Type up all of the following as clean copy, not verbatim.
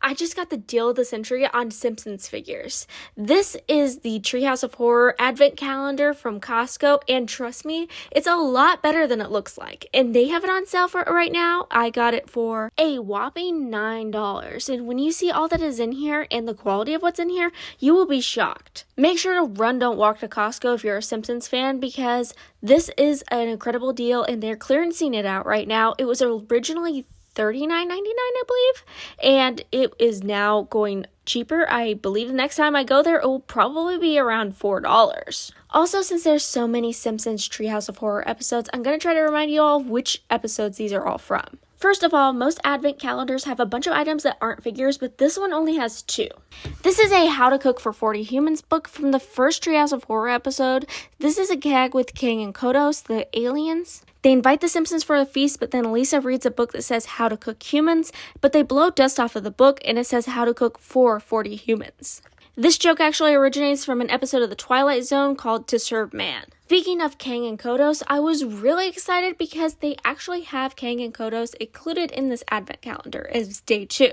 I just got the deal of the century on Simpsons figures. This is the Treehouse of Horror advent calendar from Costco, and trust me, it's a lot better than it looks like. And they have it on sale for right now. I got it for a whopping $9. And when you see all that is in here and the quality of what's in here, you will be shocked. Make sure to run, don't walk to Costco if you're a Simpsons fan, because this is an incredible deal and they're clearancing it out right now. It was originally $39.99, I believe, and it is now going cheaper. I believe the next time I go there, it will probably be around $4. Also, since there's so many Simpsons Treehouse of Horror episodes, I'm going to try to remind you all which episodes these are all from. First of all, most advent calendars have a bunch of items that aren't figures, but this one only has 2. This is a How to Cook for 40 Humans book from the first Treehouse of Horror episode. This is a gag with King and Kodos, the aliens. They invite the Simpsons for a feast, but then Lisa reads a book that says How to Cook Humans, but they blow dust off of the book and it says How to Cook for 40 Humans. This joke actually originates from an episode of The Twilight Zone called To Serve Man. Speaking of Kang and Kodos, I was really excited because they actually have Kang and Kodos included in this advent calendar as day 2.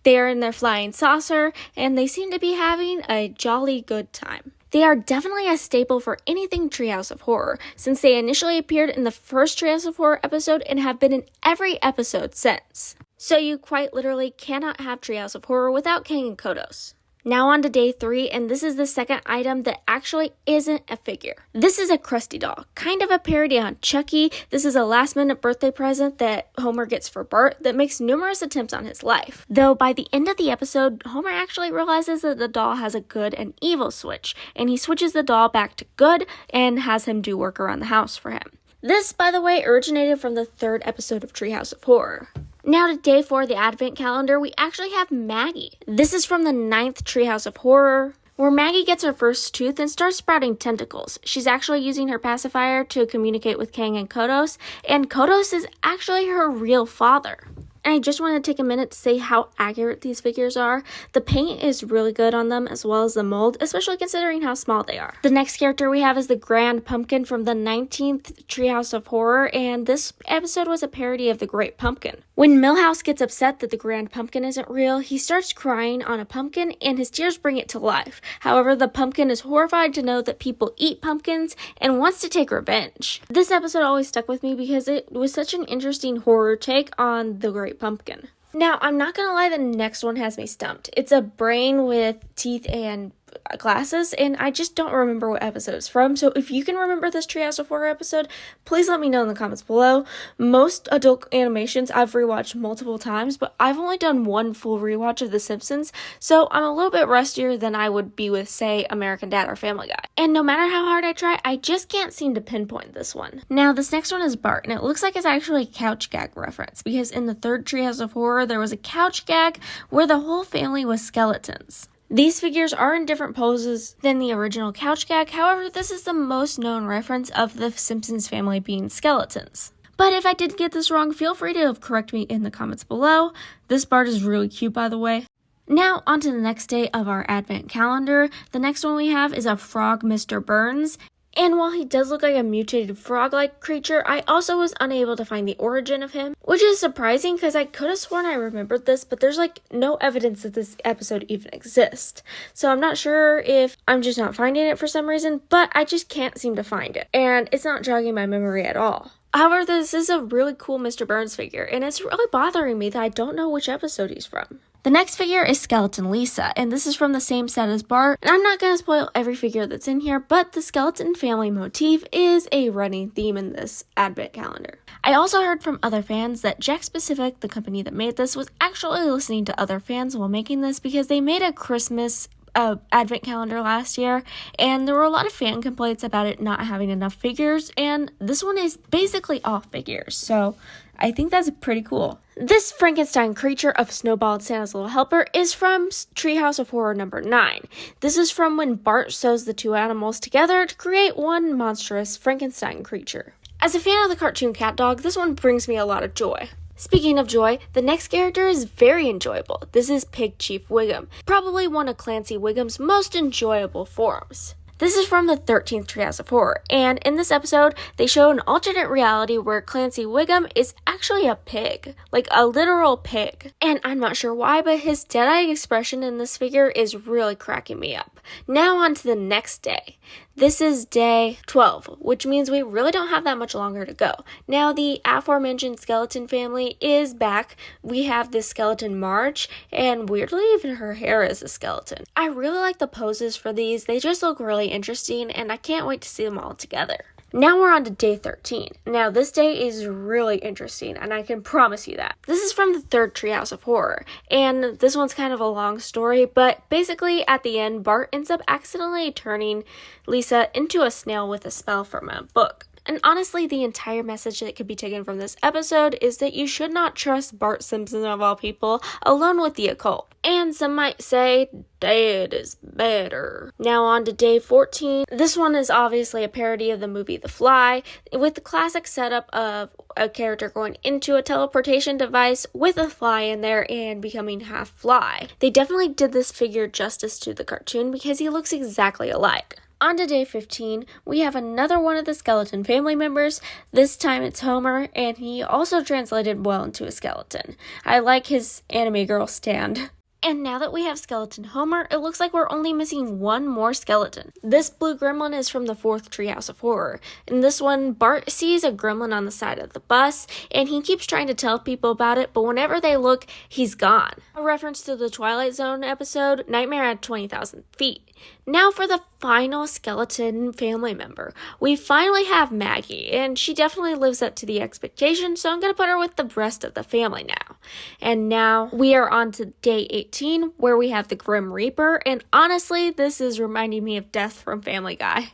They are in their flying saucer and they seem to be having a jolly good time. They are definitely a staple for anything Treehouse of Horror, since they initially appeared in the first Treehouse of Horror episode and have been in every episode since. So you quite literally cannot have Treehouse of Horror without Kang and Kodos. Now on to day 3, and this is the second item that actually isn't a figure. This is a Krusty doll, kind of a parody on Chucky. This is a last-minute birthday present that Homer gets for Bart that makes numerous attempts on his life. Though by the end of the episode, Homer actually realizes that the doll has a good and evil switch, and he switches the doll back to good and has him do work around the house for him. This, by the way, originated from the 3rd episode of Treehouse of Horror. Now to day 4 of the advent calendar, we actually have Maggie. This is from the 9th Treehouse of Horror, where Maggie gets her first tooth and starts sprouting tentacles. She's actually using her pacifier to communicate with Kang and Kodos is actually her real father. And I just want to take a minute to say how accurate these figures are. The paint is really good on them, as well as the mold, especially considering how small they are. The next character we have is the Grand Pumpkin from the 19th Treehouse of Horror, and this episode was a parody of the Great Pumpkin. When Milhouse gets upset that the Grand Pumpkin isn't real, he starts crying on a pumpkin, and his tears bring it to life. However, the pumpkin is horrified to know that people eat pumpkins and wants to take revenge. This episode always stuck with me because it was such an interesting horror take on the Great Pumpkin. Now, I'm not gonna lie, the next one has me stumped. It's a brain with teeth and glasses, and I just don't remember what episode it's from. So if you can remember this Treehouse of Horror episode, please let me know in the comments below. Most adult animations I've rewatched multiple times, but I've only done one full rewatch of The Simpsons, so I'm a little bit rustier than I would be with, say, American Dad or Family Guy. And no matter how hard I try, I just can't seem to pinpoint this one. Now, this next one is Bart, and it looks like it's actually a couch gag reference, because in the 3rd Treehouse of Horror, there was a couch gag where the whole family was skeletons. These figures are in different poses than the original couch gag, however, this is the most known reference of the Simpsons family being skeletons. But if I did get this wrong, feel free to correct me in the comments below. This Bart is really cute, by the way. Now, on to the next day of our advent calendar. The next one we have is a frog, Mr. Burns. And while he does look like a mutated frog-like creature, I also was unable to find the origin of him, which is surprising because I could have sworn I remembered this, but there's no evidence that this episode even exists. So I'm not sure if I'm just not finding it for some reason, but I just can't seem to find it. And it's not jogging my memory at all. However, this is a really cool Mr. Burns figure, and it's really bothering me that I don't know which episode he's from. The next figure is Skeleton Lisa, and this is from the same set as Bart. And I'm not going to spoil every figure that's in here, but the skeleton family motif is a running theme in this advent calendar. I also heard from other fans that Jakks Pacific, the company that made this, was actually listening to other fans while making this because they made a Christmas advent calendar last year, and there were a lot of fan complaints about it not having enough figures, and this one is basically all figures, so I think that's pretty cool. This Frankenstein creature of Snowball and Santa's Little Helper is from Treehouse of Horror number 9. This is from when Bart sews the 2 animals together to create one monstrous Frankenstein creature. As a fan of the cartoon cat dog, this one brings me a lot of joy. Speaking of joy, the next character is very enjoyable. This is Pig Chief Wiggum, probably one of Clancy Wiggum's most enjoyable forms. This is from the 13th Treehouse of Horror, and in this episode, they show an alternate reality where Clancy Wiggum is actually a pig, like a literal pig. And I'm not sure why, but his dead-eyed expression in this figure is really cracking me up. Now on to the next day. This is day 12, which means we really don't have that much longer to go. Now, the aforementioned skeleton family is back. We have this skeleton Marge, and weirdly, even her hair is a skeleton. I really like the poses for these. They just look really interesting, and I can't wait to see them all together. Now we're on to day 13. Now this day is really interesting, and I can promise you that. This is from the 3rd Treehouse of Horror, and this one's kind of a long story, but basically at the end, Bart ends up accidentally turning Lisa into a snail with a spell from a book. And honestly, the entire message that could be taken from this episode is that you should not trust Bart Simpson, of all people, alone with the occult. And some might say, Dad is better. Now on to day 14. This one is obviously a parody of the movie The Fly, with the classic setup of a character going into a teleportation device with a fly in there and becoming half fly. They definitely did this figure justice to the cartoon because he looks exactly alike. On to day 15, we have another one of the skeleton family members. This time it's Homer, and he also translated well into a skeleton. I like his anime girl stand. And now that we have Skeleton Homer, it looks like we're only missing one more skeleton. This blue gremlin is from the 4th Treehouse of Horror. In this one, Bart sees a gremlin on the side of the bus, and he keeps trying to tell people about it, but whenever they look, he's gone. A reference to the Twilight Zone episode, Nightmare at 20,000 Feet. Now for the final skeleton family member. We finally have Maggie, and she definitely lives up to the expectation, so I'm going to put her with the rest of the family now. And now we are on to day 18, where we have the Grim Reaper, and honestly, this is reminding me of Death from Family Guy.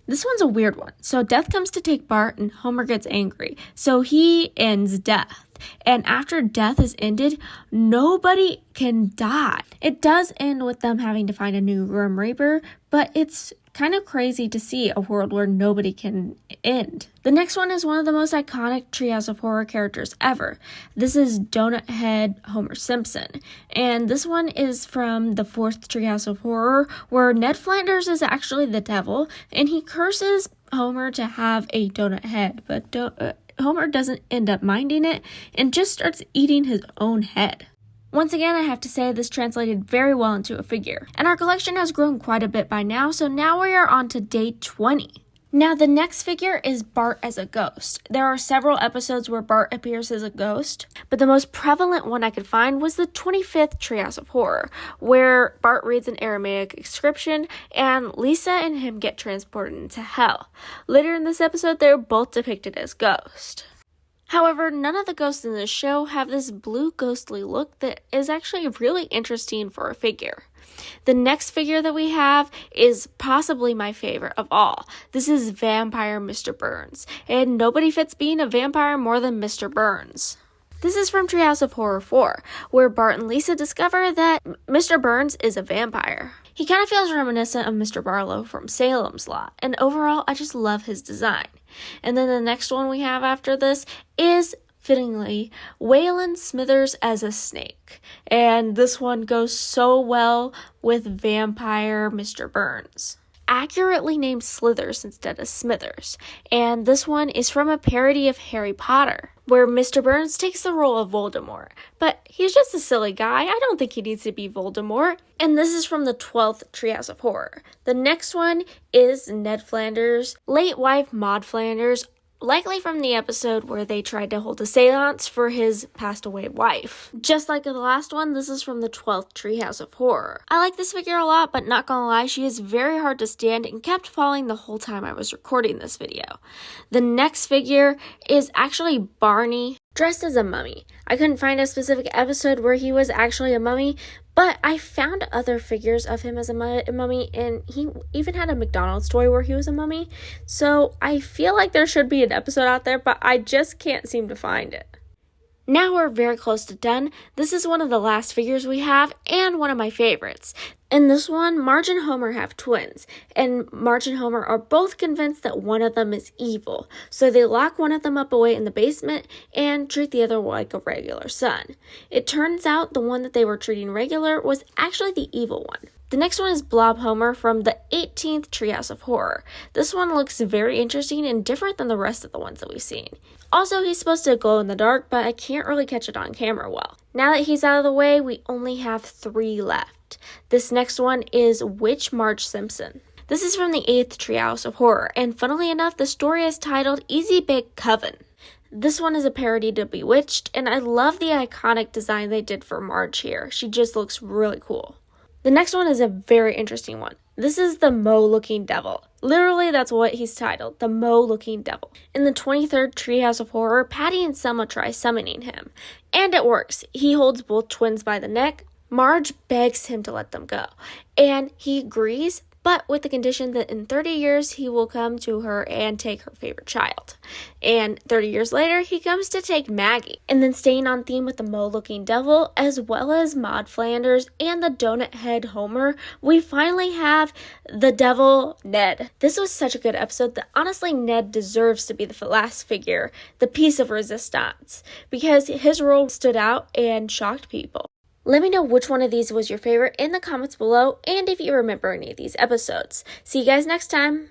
This one's a weird one. So Death comes to take Bart, and Homer gets angry. So he ends Death. And after Death is ended, nobody can die. It does end with them having to find a new Grim Reaper, but it's kind of crazy to see a world where nobody can end. The next one is one of the most iconic Treehouse of Horror characters ever. This is Donut Head Homer Simpson. And this one is from the 4th Treehouse of Horror, where Ned Flanders is actually the devil, and he curses Homer to have a donut head, but Homer doesn't end up minding it and just starts eating his own head. Once again, I have to say this translated very well into a figure. And our collection has grown quite a bit by now, so now we are on to day 20. Now the next figure is Bart as a ghost. There are several episodes where Bart appears as a ghost, but the most prevalent one I could find was the 25th Treehouse of Horror, where Bart reads an Aramaic inscription and Lisa and him get transported into hell. Later in this episode, they're both depicted as ghosts. However, none of the ghosts in this show have this blue ghostly look that is actually really interesting for a figure. The next figure that we have is possibly my favorite of all. This is Vampire Mr. Burns, and nobody fits being a vampire more than Mr. Burns. This is from Treehouse of Horror 4, where Bart and Lisa discover that Mr. Burns is a vampire. He kind of feels reminiscent of Mr. Barlow from Salem's Lot, and overall, I just love his design. And then the next one we have after this is, fittingly, Waylon Smithers as a snake. And this one goes so well with Vampire Mr. Burns. Accurately named Slithers instead of Smithers. And this one is from a parody of Harry Potter, where Mr. Burns takes the role of Voldemort. But he's just a silly guy. I don't think he needs to be Voldemort. And this is from the 12th Treehouse of Horror. The next one is Ned Flanders' late wife Maud Flanders, likely from the episode where they tried to hold a seance for his passed away wife. Just like the last one, this is from the 12th Treehouse of Horror. I like this figure a lot, but not gonna lie, she is very hard to stand and kept falling the whole time I was recording this video. The next figure is actually Barney, dressed as a mummy. I couldn't find a specific episode where he was actually a mummy, but I found other figures of him as a mummy, and he even had a McDonald's toy where he was a mummy. So I feel like there should be an episode out there, but I just can't seem to find it. Now we're very close to done. This is one of the last figures we have, and one of my favorites. In this one, Marge and Homer have twins, and Marge and Homer are both convinced that one of them is evil, so they lock one of them up away in the basement and treat the other like a regular son. It turns out the one that they were treating regular was actually the evil one. The next one is Blob Homer from the 18th Treehouse of Horror. This one looks very interesting and different than the rest of the ones that we've seen. Also, he's supposed to glow in the dark, but I can't really catch it on camera well. Now that he's out of the way, we only have 3 left. This next one is Witch Marge Simpson. This is from the 8th Treehouse of Horror, and funnily enough, the story is titled Easy Bake Coven. This one is a parody to Bewitched, and I love the iconic design they did for Marge here. She just looks really cool. The next one is a very interesting one. This is the Moe-looking devil. Literally, that's what he's titled, the Moe-looking devil. In the 23rd Treehouse of Horror, Patty and Selma try summoning him. And it works. He holds both twins by the neck. Marge begs him to let them go. And he agrees, but with the condition that in 30 years, he will come to her and take her favorite child. And 30 years later, he comes to take Maggie. And then staying on theme with the Moe-looking devil, as well as Maud Flanders and the donut head Homer, we finally have the devil Ned. This was such a good episode that honestly Ned deserves to be the last figure, the piece of resistance, because his role stood out and shocked people. Let me know which one of these was your favorite in the comments below, and if you remember any of these episodes. See you guys next time!